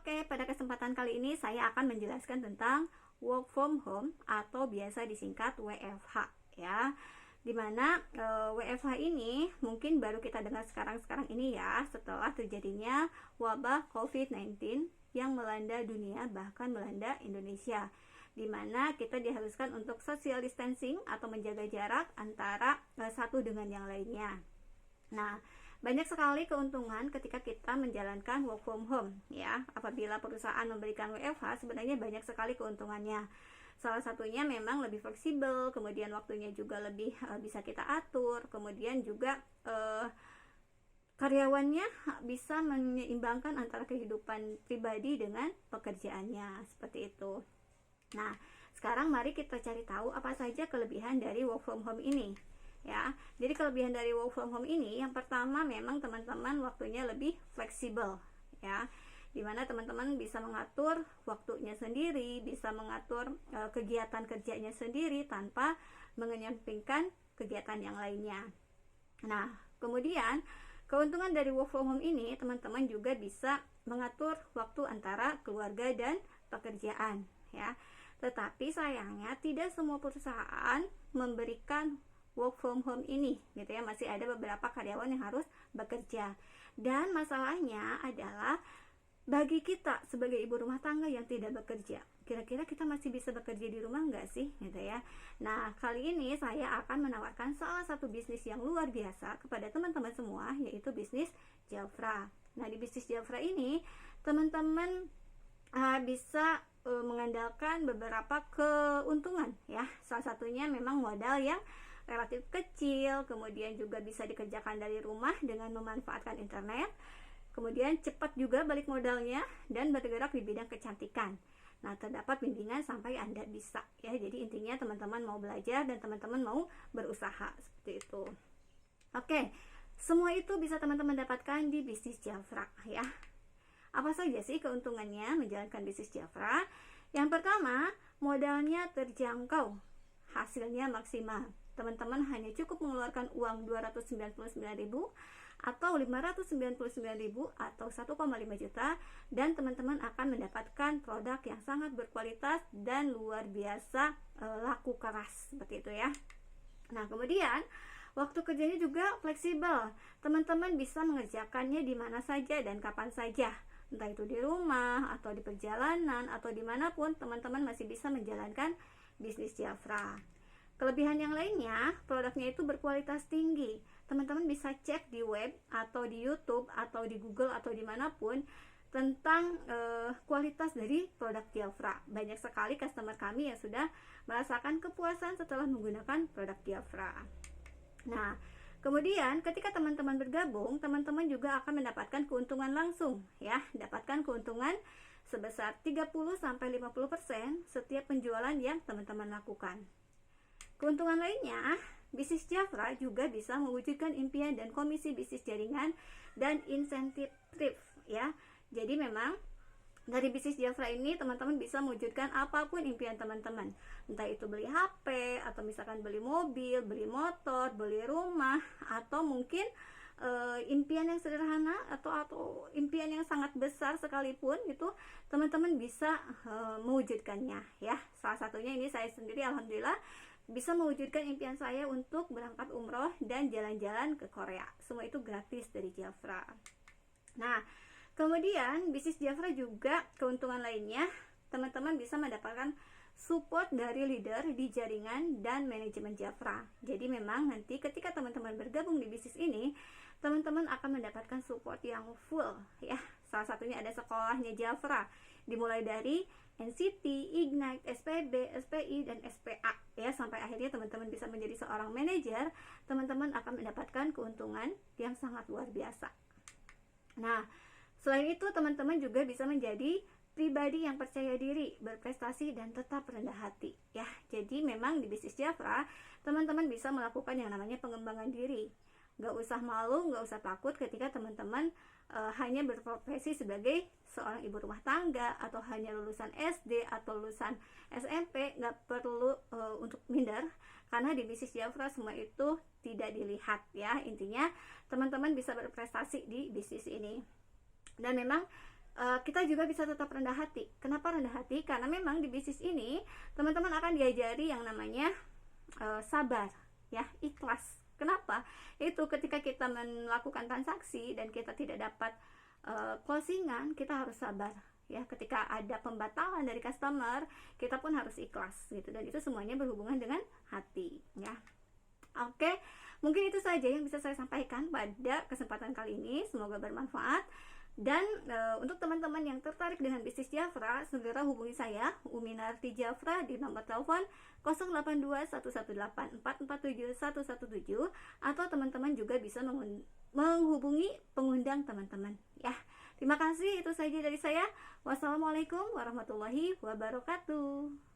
Oke, pada kesempatan kali ini saya akan menjelaskan tentang work from home atau biasa disingkat WFH ya. Dimana WFH ini mungkin baru kita dengar sekarang ini ya, setelah terjadinya wabah COVID-19 yang melanda dunia, bahkan melanda Indonesia, dimana kita diharuskan untuk social distancing atau menjaga jarak antara satu dengan yang lainnya. Nah, banyak sekali keuntungan ketika kita menjalankan work from home ya. Apabila perusahaan memberikan WFH, sebenarnya banyak sekali keuntungannya. Salah satunya memang lebih fleksibel, kemudian waktunya juga lebih bisa kita atur, kemudian juga karyawannya bisa menyeimbangkan antara kehidupan pribadi dengan pekerjaannya, seperti itu. Nah, sekarang mari kita cari tahu apa saja kelebihan dari work from home ini. Ya, jadi kelebihan dari work from home ini yang pertama memang teman-teman waktunya lebih fleksibel ya, dimana teman-teman bisa mengatur waktunya sendiri, bisa mengatur kegiatan kerjanya sendiri tanpa mengenyampingkan kegiatan yang lainnya. Nah, kemudian keuntungan dari work from home ini teman-teman juga bisa mengatur waktu antara keluarga dan pekerjaan ya. Tetapi sayangnya tidak semua perusahaan memberikan work from home ini gitu ya, masih ada beberapa karyawan yang harus bekerja. Dan masalahnya adalah bagi kita sebagai ibu rumah tangga yang tidak bekerja, kira-kira kita masih bisa bekerja di rumah nggak sih gitu ya. Nah, kali ini saya akan menawarkan salah satu bisnis yang luar biasa kepada teman-teman semua, yaitu bisnis Jafra. Nah, di bisnis Jafra ini teman-teman bisa mengandalkan beberapa keuntungan ya. Salah satunya memang modal yang relatif kecil, kemudian juga bisa dikerjakan dari rumah dengan memanfaatkan internet, kemudian cepat juga balik modalnya, dan bergerak di bidang kecantikan. Nah, terdapat bimbingan sampai Anda bisa ya. Jadi intinya teman-teman mau belajar dan teman-teman mau berusaha, seperti itu. Oke, semua itu bisa teman-teman dapatkan di bisnis Jafra ya. Apa saja sih keuntungannya menjalankan bisnis Jafra? Yang pertama, modalnya terjangkau, hasilnya maksimal. Teman-teman hanya cukup mengeluarkan uang 299.000 atau 599.000 atau 1,5 juta, dan teman-teman akan mendapatkan produk yang sangat berkualitas dan luar biasa laku keras, seperti itu ya. Nah, kemudian waktu kerjanya juga fleksibel. Teman-teman bisa mengerjakannya di mana saja dan kapan saja, entah itu di rumah atau di perjalanan atau dimanapun teman-teman masih bisa menjalankan bisnis Jafra. Kelebihan yang lainnya, produknya itu berkualitas tinggi. Teman-teman bisa cek di web atau di YouTube atau di Google atau dimanapun tentang kualitas dari produk Jafra. Banyak sekali customer kami yang sudah merasakan kepuasan setelah menggunakan produk Jafra. Nah, kemudian ketika teman-teman bergabung, teman-teman juga akan mendapatkan keuntungan langsung ya. Dapatkan keuntungan sebesar 30-50% setiap penjualan yang teman-teman lakukan. Keuntungan lainnya, bisnis Jafra juga bisa mewujudkan impian dan komisi bisnis jaringan dan insentif ya. Jadi memang dari bisnis Jafra ini teman-teman bisa mewujudkan apapun impian teman-teman, entah itu beli HP atau misalkan beli mobil, beli motor, beli rumah, atau mungkin impian yang sederhana atau impian yang sangat besar sekalipun itu teman-teman bisa mewujudkannya ya. Salah satunya ini saya sendiri alhamdulillah bisa mewujudkan impian saya untuk berangkat umroh dan jalan-jalan ke Korea. Semua itu gratis dari Jafra. Nah, kemudian bisnis Jafra juga keuntungan lainnya, teman-teman bisa mendapatkan support dari leader di jaringan dan manajemen Jafra. Jadi memang nanti ketika teman-teman bergabung di bisnis ini, teman-teman akan mendapatkan support yang full ya. Salah satunya ada sekolahnya Jafra, dimulai dari NCT, Ignite, SPB, SPI, dan SPA ya, sampai akhirnya teman-teman bisa menjadi seorang manajer. Teman-teman akan mendapatkan keuntungan yang sangat luar biasa. Nah, selain itu teman-teman juga bisa menjadi pribadi yang percaya diri, berprestasi, dan tetap rendah hati ya. Jadi memang di bisnis Jafra teman-teman bisa melakukan yang namanya pengembangan diri. Gak usah malu, gak usah takut ketika teman-teman hanya berprofesi sebagai seorang ibu rumah tangga atau hanya lulusan SD atau lulusan SMP. Gak perlu untuk minder, karena di bisnis Jafra semua itu tidak dilihat ya. Intinya teman-teman bisa berprestasi di bisnis ini. Dan memang kita juga bisa tetap rendah hati. Kenapa rendah hati? Karena memang di bisnis ini teman-teman akan diajari yang namanya sabar, ya, ikhlas. Kenapa? Itu ketika kita melakukan transaksi dan kita tidak dapat closingan, kita harus sabar, ya. Ketika ada pembatalan dari customer, kita pun harus ikhlas gitu, dan itu semuanya berhubungan dengan hati, ya. Oke, mungkin itu saja yang bisa saya sampaikan pada kesempatan kali ini. Semoga bermanfaat. Dan untuk teman-teman yang tertarik dengan bisnis Jafra, segera hubungi saya, Umi Narti Jafra, di nomor telepon 082118447117, atau teman-teman juga bisa menghubungi pengundang teman-teman, ya. Terima kasih, itu saja dari saya. Wassalamualaikum warahmatullahi wabarakatuh.